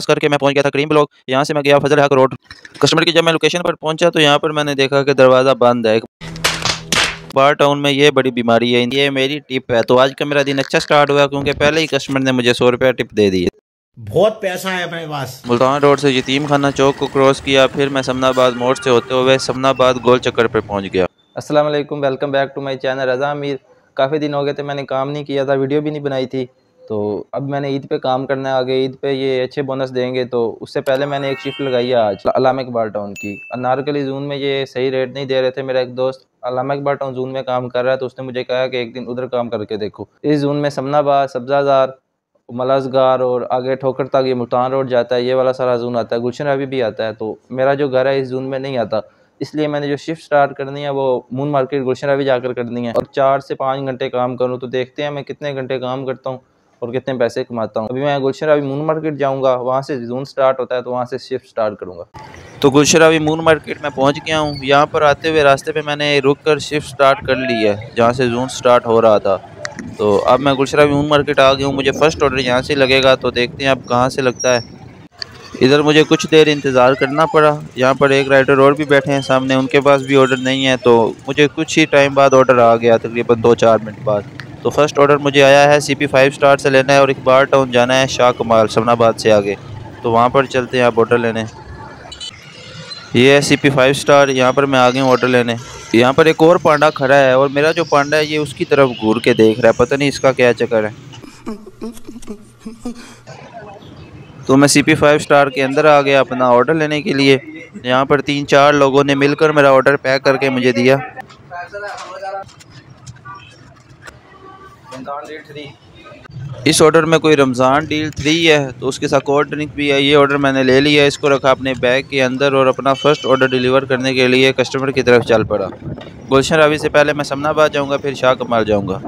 Cross करके मैं पहुंच गया था क्रीम ब्लॉक। यहाँ से मैं गया फजल हक रोड कस्टमर की। जब मैं लोकेशन पर पहुंचा तो यहाँ पर मैंने देखा कि दरवाज़ा बंद है। बार टाउन में ये बड़ी बीमारी है। ये मेरी टिप है। तो आज का मेरा दिन अच्छा स्टार्ट हुआ क्योंकि पहले ही कस्टमर ने मुझे 100 रुपया टिप दे दी है। बहुत पैसा है अपने पास। मुल्तान रोड से यतीम खाना चौक को क्रॉस किया, फिर मैं समनाबाद मोड़ से होते हुए समनाबाद गोल चक्कर पर पहुंच गया। अस्सलाम वालेकुम, welcome back to my channel Raza Amir. काफ़ी दिन हो गए थे, मैंने काम नहीं किया था, वीडियो भी नहीं बनाई थी। तो अब मैंने ईद पे काम करना है। आगे ईद पे ये अच्छे बोनस देंगे, तो उससे पहले मैंने एक शिफ्ट लगाई है आज अल्लामा इकबाल टाउन की। अनारकली जून में ये सही रेट नहीं दे रहे थे। मेरा एक दोस्त अल्लामा इकबाल टाउन जून में काम कर रहा है, तो उसने मुझे कहा कि एक दिन उधर काम करके देखो। इस जून में समनाबाद, सब्जाजार, मलाजगार और आगे ठोकर तक ये मुल्तान रोड जाता है। ये वाला सारा जून आता है, गुलशन रवि भी आता है। तो मेरा जो घर है इस जून में नहीं आता, इसलिए मैंने जो शिफ्ट स्टार्ट करनी है वो मून मार्केट गुलशन रवि जाकर करनी है और 4 से 5 घंटे काम करूँ। तो देखते हैं मैं कितने घंटे काम करता हूँ और कितने पैसे कमाता हूँ। अभी मैं गुलशन रवि मून मार्केट जाऊँगा, वहाँ से जून स्टार्ट होता है, तो वहाँ से शिफ्ट स्टार्ट करूँगा। तो गुलशन रवि मून मार्केट में पहुँच गया हूँ। यहाँ पर आते हुए रास्ते पे मैंने रुक कर शिफ्ट स्टार्ट कर ली है जहाँ से जून स्टार्ट हो रहा था। तो अब मैं गुलशन रवि मून मार्केट आ गया हूँ। मुझे फ़र्स्ट ऑर्डर यहाँ से लगेगा, तो देखते हैं अब कहाँ से लगता है। इधर मुझे कुछ देर इंतज़ार करना पड़ा। यहाँ पर एक राइडर और भी बैठे हैं सामने, उनके पास भी ऑर्डर नहीं है। तो मुझे कुछ ही टाइम बाद ऑर्डर आ गया, तकरीबन 2-4 मिनट बाद। तो फर्स्ट ऑर्डर मुझे आया है CP 5 स्टार से लेना है और इकबाल टाउन जाना है शाह कमाल समनाबाद से आगे। तो वहाँ पर चलते हैं आप ऑर्डर लेने। ये है CP 5 स्टार, यहाँ पर मैं आ गया हूँ ऑर्डर लेने। यहाँ पर एक और पांडा खड़ा है और मेरा जो पांडा है ये उसकी तरफ घूर के देख रहा है, पता नहीं इसका क्या चक्कर है। तो मैं CP 5 स्टार के अंदर आ गया अपना ऑर्डर लेने के लिए। यहाँ पर 3-4 लोगों ने मिलकर मेरा ऑर्डर पैक करके मुझे दिया। इस ऑर्डर में कोई रमज़ान डील 3 है, तो उसके साथ कोल्ड ड्रिंक भी है। ये ऑर्डर मैंने ले लिया, इसको रखा अपने बैग के अंदर और अपना फ़र्स्ट ऑर्डर डिलीवर करने के लिए कस्टमर की तरफ चल पड़ा। गुलशन रवि से पहले मैं समनाबाद जाऊँगा, फिर शाह कमाल जाऊँगा।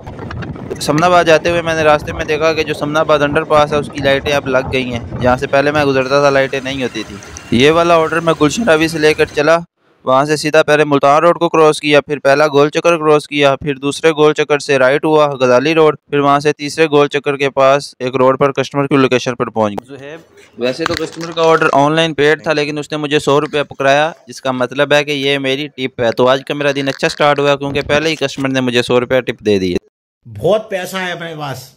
समनाबाद जाते हुए मैंने रास्ते में देखा कि जो समनाबाद अंडरपास है उसकी लाइटें अब लग गई हैं। जहाँ से पहले मैं गुजरता था लाइटें नहीं होती थी। ये वाला ऑर्डर मैं गुलशन रवि से लेकर चला, वहाँ से सीधा पहले मुल्तान रोड को क्रॉस किया, फिर पहला गोल चक्कर क्रॉस किया, फिर दूसरे गोल चक्कर से राइट हुआ गजाली रोड, फिर वहाँ से तीसरे गोल चक्कर के पास एक रोड पर कस्टमर की लोकेशन पर पहुँच गया। वैसे तो कस्टमर का ऑर्डर ऑनलाइन पेड था, लेकिन उसने मुझे 100 रुपया पकड़ाया, जिसका मतलब है कि ये मेरी टिप है। तो आज का मेरा दिन अच्छा स्टार्ट हुआ क्योंकि पहले ही कस्टमर ने मुझे 100 रुपया टिप दे दी है। बहुत पैसा है अपने पास,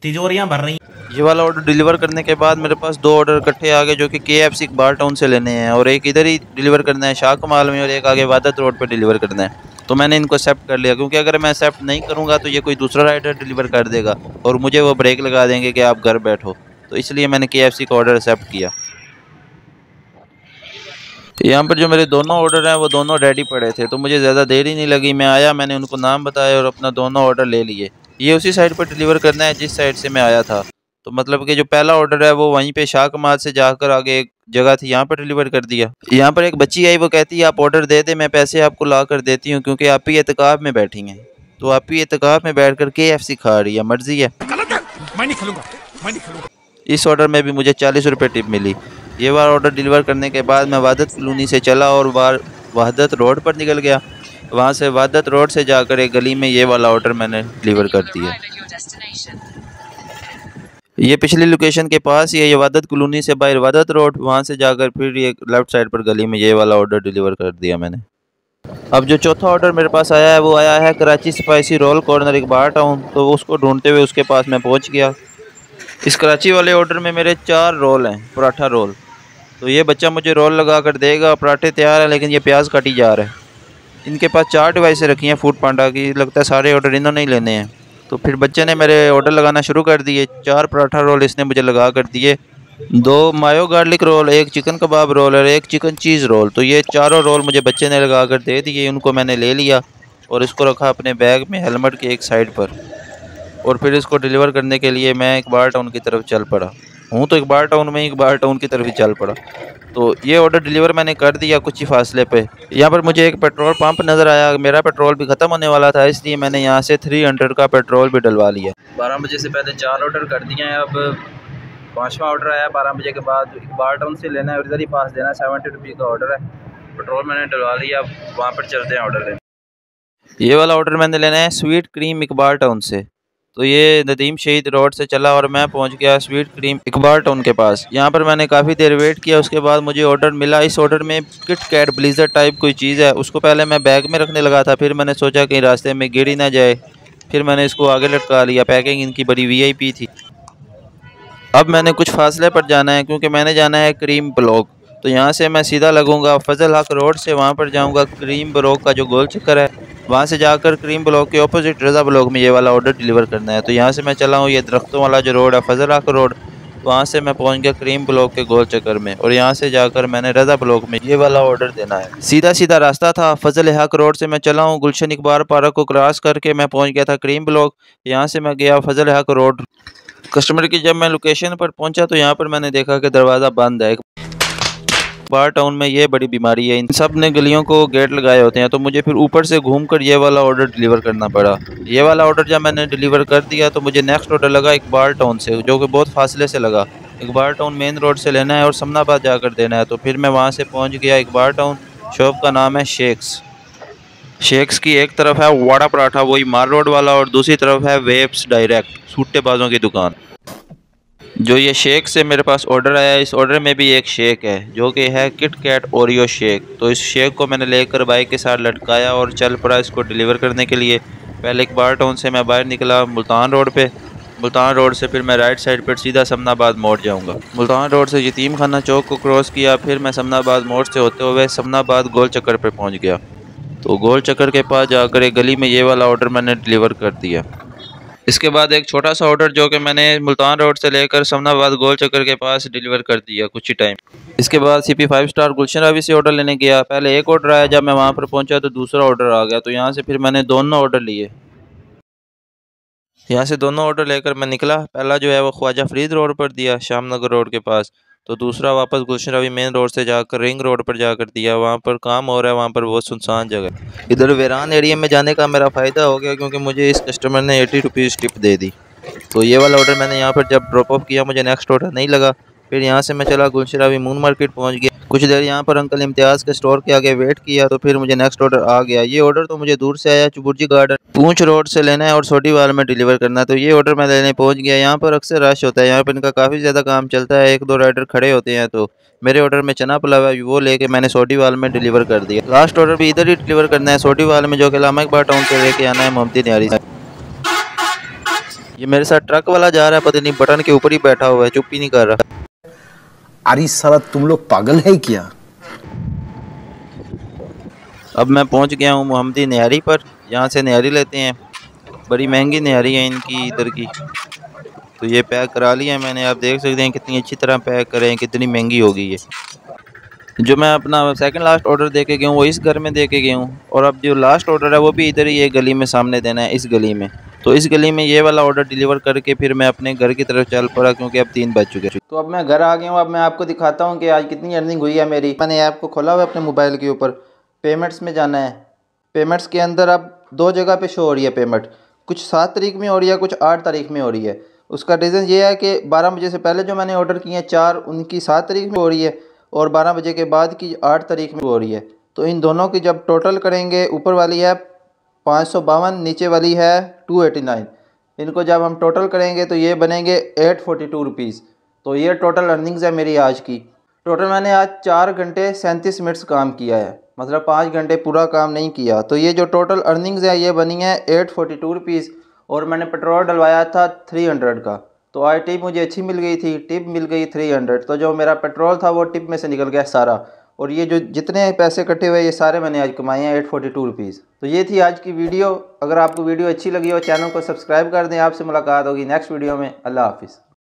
तिजोरियां भर रही। ये वाला ऑर्डर डिलीवर करने के बाद मेरे पास 2 ऑर्डर इकट्ठे आ गए, जो कि KFC इकबाल टाउन से लेने हैं और एक इधर ही डिलीवर करना है शाह कमाल में और एक आगे वादत रोड पर डिलीवर करना है। तो मैंने इनको एक्सेप्ट कर लिया क्योंकि अगर मैं एक्सेप्ट नहीं करूँगा तो ये कोई दूसरा राइडर डिलीवर कर देगा और मुझे वो ब्रेक लगा देंगे कि आप घर बैठो। तो इसलिए मैंने KFC का ऑर्डर एक्सेप्ट किया। यहाँ पर जो मेरे दोनों ऑर्डर हैं वो दोनों रेडी पड़े थे, तो मुझे ज़्यादा देर ही नहीं लगी। मैं आया, मैंने उनको नाम बताया और अपना दोनों ऑर्डर ले लिए। ये उसी साइड पर डिलीवर करना है जिस साइड से मैं आया था। तो मतलब कि जो पहला ऑर्डर है वो वहीं पे शाह कमाल से जाकर आगे एक जगह थी, यहाँ पर डिलीवर कर दिया। यहाँ पर एक बच्ची आई, वो कहती है आप ऑर्डर दे दे, मैं पैसे आपको ला कर देती हूँ क्योंकि आप ही एतकाब में बैठी हैं। तो आप ही एतकाब में बैठ कर KFC खा रही है, मर्जी है। मैं नहीं खिलूंगा, मैं नहीं खिलूंगा। इस ऑर्डर में भी मुझे 40 रुपये टिप मिली। ये वाला ऑर्डर डिलीवर करने के बाद मैं वादत कॉलोनी से चला और वादत रोड पर निकल गया। वहाँ से वादत रोड से जाकर एक गली में ये वाला ऑर्डर मैंने डिलीवर कर दिया। ये पिछली लोकेशन के पास ही है, ये वादत कॉलोनी से बाहर वादत रोड, वहाँ से जाकर फिर ये लेफ़्ट साइड पर गली में ये वाला ऑर्डर डिलीवर कर दिया मैंने। अब जो चौथा ऑर्डर मेरे पास आया है वो आया है Karachi spicy roll corner Iqbal town. तो उसको ढूंढते हुए उसके पास मैं पहुँच गया। इस कराची वाले ऑर्डर में मेरे 4 रोल हैं, पराठा रोल। तो ये बच्चा मुझे रोल लगा कर देगा, पराठे तैयार है लेकिन ये प्याज काटी जा रहा है। इनके पास 4 डिवाइसें रखी हैं फूड पांडा की, लगता है सारे ऑर्डर इन्होंने ही लेने हैं। तो फिर बच्चे ने मेरे ऑर्डर लगाना शुरू कर दिए। 4 पराठा रोल इसने मुझे लगा कर दिए, 2 मायो गार्लिक रोल, 1 चिकन कबाब रोल और 1 चिकन चीज़ रोल। तो ये चारों रोल मुझे बच्चे ने लगा कर दे दिए। उनको मैंने ले लिया और इसको रखा अपने बैग में हेलमेट के एक साइड पर और फिर इसको डिलीवर करने के लिए मैं इकबाल टाउन की तरफ चल पड़ा हूँ। तो इकबाल टाउन में इकबाल टाउन की तरफ ही चल पड़ा। तो ये ऑर्डर डिलीवर मैंने कर दिया कुछ ही फासले पे। यहाँ पर मुझे एक पेट्रोल पंप नज़र आया, मेरा पेट्रोल भी ख़त्म होने वाला था, इसलिए मैंने यहाँ से 300 का पेट्रोल भी डलवा लिया। 12 बजे से पहले 4 ऑर्डर कर दिए हैं। अब 5वां ऑर्डर आया 12 बजे के बाद, इकबाल टाउन से लेना है और इधर ही पास देना है। 70 रुपये का ऑर्डर है। पेट्रोल मैंने डलवा लिया, अब वहाँ पर चलते हैं ऑर्डर लेने। ये वाला ऑर्डर मैंने लेना है स्वीट क्रीम इकबाल टाउन से। तो ये नदीम शहीद रोड से चला और मैं पहुंच गया स्वीट क्रीम इकबाल टाउन के पास। यहाँ पर मैंने काफ़ी देर वेट किया। उसके बाद मुझे ऑर्डर मिला। इस ऑर्डर में किट कैट ब्लीजर टाइप कोई चीज़ है। उसको पहले मैं बैग में रखने लगा था, फिर मैंने सोचा कहीं रास्ते में गिर ही ना जाए, फिर मैंने इसको आगे लटका लिया। पैकिंग इनकी बड़ी VIP थी। अब मैंने कुछ फासले पर जाना है क्योंकि मैंने जाना है क्रीम ब्लॉक। तो यहाँ से मैं सीधा लगूंगा फजल हक रोड से, वहाँ पर जाऊँगा क्रीम ब्लॉक का जो गोल चक्कर है, वहाँ से जाकर क्रीम ब्लॉक के ऑपोजिट रज़ा ब्लॉक में ये वाला ऑर्डर डिलीवर करना है। तो यहाँ से मैं चला हूँ ये दरख्तों वाला जो रोड है फजल हक रोड, वहाँ से मैं पहुँच गया क्रीम ब्लॉक के गोल चक्कर में और यहाँ से जाकर मैंने रज़ा ब्लॉक में ये वाला ऑर्डर देना है। सीधा सीधा रास्ता था। फजल हक रोड से मैं चला हूँ गुलशन इकबाल पार्क को क्रॉस करके मैं पहुँच गया था क्रीम ब्लॉक। यहाँ से मैं गया फजल हक रोड। कस्टमर की जब मैं लोकेशन पर पहुंचा तो यहाँ पर मैंने देखा कि दरवाज़ा बंद है। बार टाउन में ये बड़ी बीमारी है, इन सब ने गलियों को गेट लगाए होते हैं। तो मुझे फिर ऊपर से घूमकर ये वाला ऑर्डर डिलीवर करना पड़ा। ये वाला ऑर्डर जब मैंने डिलीवर कर दिया तो मुझे नेक्स्ट ऑर्डर लगा इकबाल टाउन से, जो कि बहुत फासले से लगा। इकबाल टाउन मेन रोड से लेना है और समनाबाद जाकर देना है। तो फिर मैं वहाँ से पहुँच गया इकबाल टाउन। शॉप का नाम है शेक्स की एक तरफ है वाड़ा पराठा वही मार रोड वाला और दूसरी तरफ है वेब्स डायरेक्ट सूटेबाजों की दुकान। जो ये शेक से मेरे पास ऑर्डर आया, इस ऑर्डर में भी एक शेक है जो कि है किट कैट ओरियो शेक। तो इस शेक को मैंने लेकर बाइक के साथ लटकाया और चल पड़ा इसको डिलीवर करने के लिए। पहले इकबाल टाउन से मैं बाहर निकला मुल्तान रोड पे। मुल्तान रोड से फिर मैं राइट साइड पर सीधा समनाबाद मोड़ जाऊंगा। मुल्तान रोड से यतीम खाना चौक को क्रॉस किया, फिर मैं समनाबाद मोड़ से होते हुए समनाबाद गोल चक्कर पर पहुँच गया। तो गोल चक्कर के पास जाकर एक गली में ये वाला ऑर्डर मैंने डिलीवर कर दिया। इसके बाद एक छोटा सा ऑर्डर जो कि मैंने मुल्तान रोड से लेकर समनाबाद गोल चक्कर के पास डिलीवर कर दिया कुछ ही टाइम। इसके बाद CP 5 स्टार गुलशन रावी से ऑर्डर लेने गया। पहले एक ऑर्डर आया, जब मैं वहाँ पर पहुँचा तो दूसरा ऑर्डर आ गया। तो यहाँ से फिर मैंने दोनों ऑर्डर लिए। यहाँ से दोनों ऑर्डर लेकर मैं निकला। पहला जो है वो ख्वाजा फरीद रोड पर दिया श्यामनगर रोड के पास। तो दूसरा वापस गुलशन रवि मेन रोड से जाकर रिंग रोड पर जाकर दिया। वहाँ पर काम हो रहा है, वहाँ पर बहुत सुनसान जगह। इधर वीरान एरिया में जाने का मेरा फ़ायदा हो गया क्योंकि मुझे इस कस्टमर ने 80 रुपीज़ टिप दे दी। तो ये वाला ऑर्डर मैंने यहाँ पर जब ड्रॉप ऑफ किया मुझे नेक्स्ट ऑर्डर नहीं लगा। फिर यहाँ से मैं चला गुलशन रवि मून मार्केट पहुँच गया। कुछ देर यहाँ पर अंकल इम्तियाज़ के स्टोर के आगे वेट किया तो फिर मुझे नेक्स्ट ऑर्डर आ गया। ये ऑर्डर तो मुझे दूर से आया, चुबुर्जी गार्डन पूंछ रोड से लेना है और सोटीवाल में डिलीवर करना है। तो ये ऑर्डर मैं लेने पहुँच गया। यहाँ पर अक्सर रश होता है, यहाँ पर इनका काफ़ी ज़्यादा काम चलता है, 1-2 राइडर खड़े होते हैं। तो मेरे ऑर्डर में चना पुलाव है, वो लेके मैंने सोटीवाल में डिलीवर कर दिया। लास्ट ऑर्डर भी इधर ही डिलीवर करना है सोटीवाल में, जो कि इलामा इकबाल टाउन से लेके आना है मोहम्मदी न्यारी से। ये मेरे साथ ट्रक वाला जा रहा है, पता नहीं बटन के ऊपर ही बैठा हुआ है, चुप ही नहीं कर रहा। अरे साला तुम लोग पागल है क्या? अब मैं पहुंच गया हूं मोहम्मदी न्यारी पर। यहाँ से न्यारी लेते हैं, बड़ी महंगी न्यारी है इनकी इधर की। तो ये पैक करा लिया मैंने, आप देख सकते हैं कितनी अच्छी तरह पैक करें, कितनी महंगी होगी ये। जो मैं अपना सेकंड लास्ट ऑर्डर दे के गया हूँ वो इस घर में दे के गया हूँ, और अब जो लास्ट ऑर्डर है वो भी इधर ही एक गली में सामने देना है, इस गली में। तो इस गली में ये वाला ऑर्डर डिलीवर करके फिर मैं अपने घर की तरफ चल पड़ा क्योंकि अब 3 बज चुके। तो अब मैं घर आ गया हूँ। अब मैं आपको दिखाता हूँ कि आज कितनी अर्निंग हुई है मेरी। मैंने ऐप को खोला हुआ है अपने मोबाइल के ऊपर, पेमेंट्स में जाना है। पेमेंट्स के अंदर अब 2 जगह पे शो हो रही है पेमेंट, कुछ 7 तारीख में हो रही है, कुछ 8 तारीख में हो रही है। उसका रीज़न ये है कि 12 बजे से पहले जो मैंने ऑर्डर किए हैं 4, उनकी 7 तारीख में हो रही है, और 12 बजे के बाद की 8 तारीख में हो रही है। तो इन दोनों की जब टोटल करेंगे, ऊपर वाली है 552, नीचे वाली है 289, इनको जब हम टोटल करेंगे तो ये बनेंगे 842 रुपीज़। तो ये टोटल अर्निंग्स है मेरी आज की। टोटल मैंने आज 4 घंटे 37 मिनट्स काम किया है, मतलब 5 घंटे पूरा काम नहीं किया। तो ये जो टोटल अर्निंग्स है ये बनी है 842 रुपीज़, और मैंने पेट्रोल डलवाया था 300 का। तो आज टिप मुझे अच्छी मिल गई थी, टिप मिल गई 300। तो जो मेरा पेट्रोल था वो टिप में से निकल गया सारा, और ये जो जितने पैसे कटे हुए ये सारे मैंने आज कमाए हैं 842 रुपीज़। तो ये थी आज की वीडियो। अगर आपको वीडियो अच्छी लगी हो चैनल को सब्सक्राइब कर दें। आपसे मुलाकात होगी नेक्स्ट वीडियो में। अल्लाह हाफिज़।